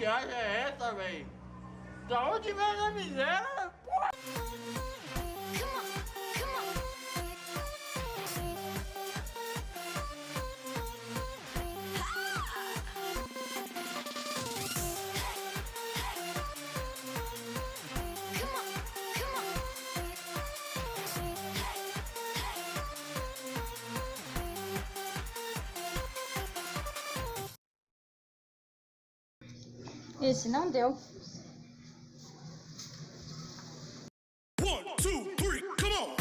viagem é essa, velho? Da onde vem a miséria? Porra! Esse não deu. One, two, three, come on!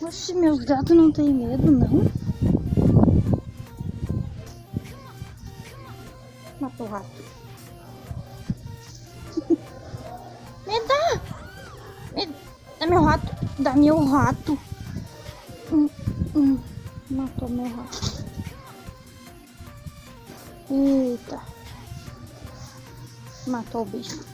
Oxe, meus gatos não tem medo, não? Matou o rato. Me dá! Dá meu rato! Dá meu rato! Matou meu rato. Eita! Matou o bicho.